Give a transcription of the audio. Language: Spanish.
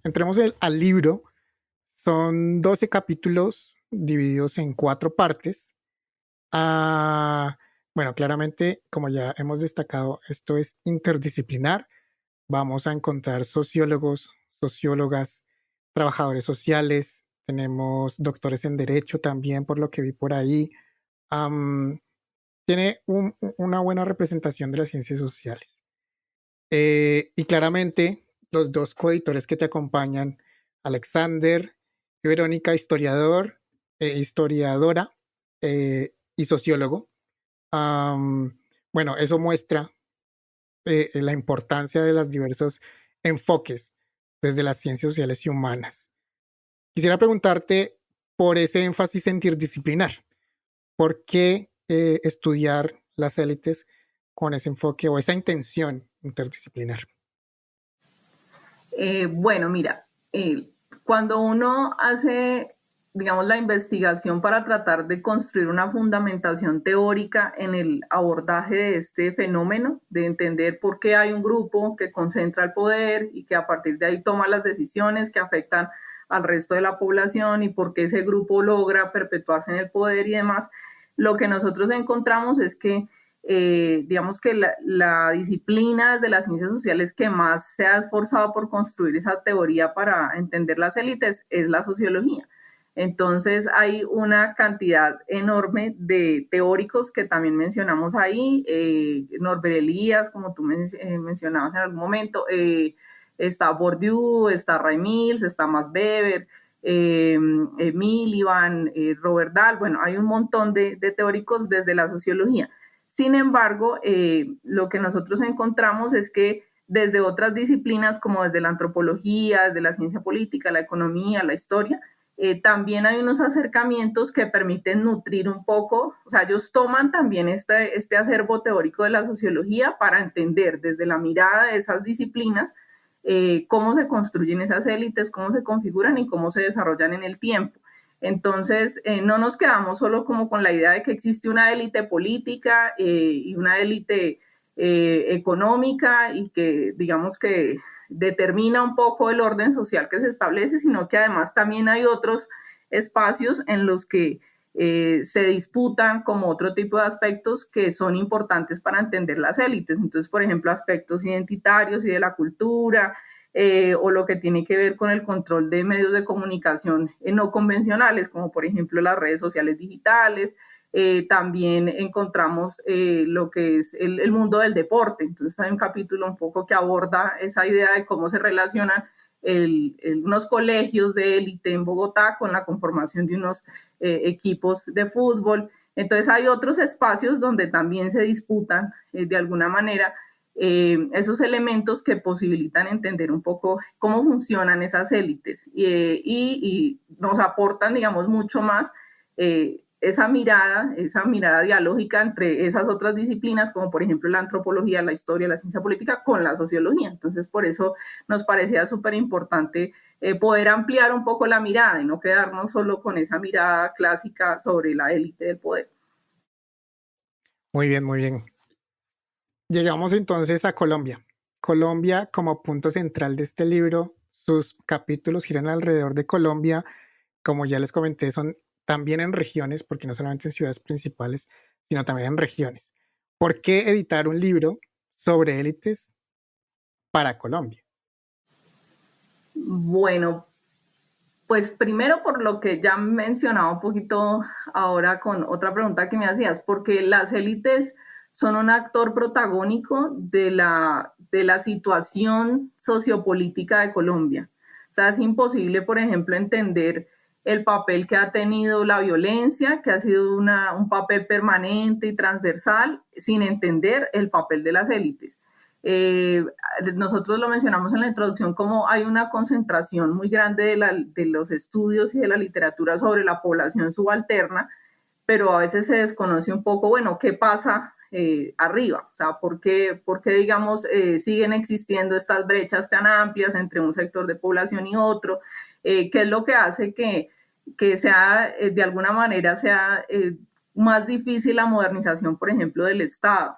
entremos al libro. Son 12 capítulos divididos en 4 partes. Ah, bueno, claramente, como ya hemos destacado, esto es interdisciplinar. Vamos a encontrar sociólogos, sociólogas, trabajadores sociales, tenemos doctores en derecho también, por lo que vi por ahí. Am, Tiene una buena representación de las ciencias sociales. Y claramente, los dos coeditores que te acompañan, Alexander y Verónica, historiadora y sociólogo. Am, bueno, eso muestra la importancia de los diversos enfoques desde las ciencias sociales y humanas. Quisiera preguntarte por ese énfasis en interdisciplinar. ¿Por qué estudiar las élites con ese enfoque o esa intención interdisciplinar? Bueno, mira, cuando uno hace, digamos, la investigación para tratar de construir una fundamentación teórica en el abordaje de este fenómeno, de entender por qué hay un grupo que concentra el poder y que a partir de ahí toma las decisiones que afectan al resto de la población y por qué ese grupo logra perpetuarse en el poder y demás, lo que nosotros encontramos es que digamos que la disciplina de las ciencias sociales que más se ha esforzado por construir esa teoría para entender las élites es la sociología. Entonces hay una cantidad enorme de teóricos que también mencionamos ahí, Norbert Elias, como tú mencionabas en algún momento, está Bourdieu, está Ray Mills, está Max Weber, Miliband, Robert Dahl, bueno, hay un montón de teóricos desde la sociología. Sin embargo, lo que nosotros encontramos es que desde otras disciplinas, como desde la antropología, desde la ciencia política, la economía, la historia, también hay unos acercamientos que permiten nutrir un poco, o sea, ellos toman también este acervo teórico de la sociología para entender desde la mirada de esas disciplinas cómo se construyen esas élites, cómo se configuran y cómo se desarrollan en el tiempo. Entonces, no nos quedamos solo como con la idea de que existe una élite política y una élite económica y que digamos que determina un poco el orden social que se establece, sino que además también hay otros espacios en los que se disputan como otro tipo de aspectos que son importantes para entender las élites. Entonces, por ejemplo, aspectos identitarios y de la cultura, o lo que tiene que ver con el control de medios de comunicación no convencionales, como por ejemplo las redes sociales digitales. También encontramos lo que es el mundo del deporte. Entonces hay un capítulo un poco que aborda esa idea de cómo se relacionan unos colegios de élite en Bogotá con la conformación de unos equipos de fútbol. Entonces hay otros espacios donde también se disputan de alguna manera esos elementos que posibilitan entender un poco cómo funcionan esas élites y nos aportan, digamos, mucho más esa mirada dialógica entre esas otras disciplinas, como por ejemplo la antropología, la historia, la ciencia política, con la sociología. Entonces, por eso nos parecía súper importante poder ampliar un poco la mirada y no quedarnos solo con esa mirada clásica sobre la élite del poder. Muy bien, muy bien. Llegamos entonces a Colombia. Colombia como punto central de este libro, sus capítulos giran alrededor de Colombia. Como ya les comenté, son también en regiones, porque no solamente en ciudades principales, sino también en regiones. ¿Por qué editar un libro sobre élites para Colombia? Bueno, pues primero por lo que ya mencionaba un poquito ahora con otra pregunta que me hacías, porque las élites son un actor protagónico de la situación sociopolítica de Colombia. O sea, es imposible, por ejemplo, entender el papel que ha tenido la violencia, que ha sido un papel permanente y transversal, sin entender el papel de las élites. Eh, Nosotros lo mencionamos en la introducción como hay una concentración muy grande de los estudios y de la literatura sobre la población subalterna, pero a veces se desconoce un poco, bueno, qué pasa arriba, o sea, por qué digamos, siguen existiendo estas brechas tan amplias entre un sector de población y otro, qué es lo que hace que sea, de alguna manera, sea más difícil la modernización, por ejemplo, del Estado.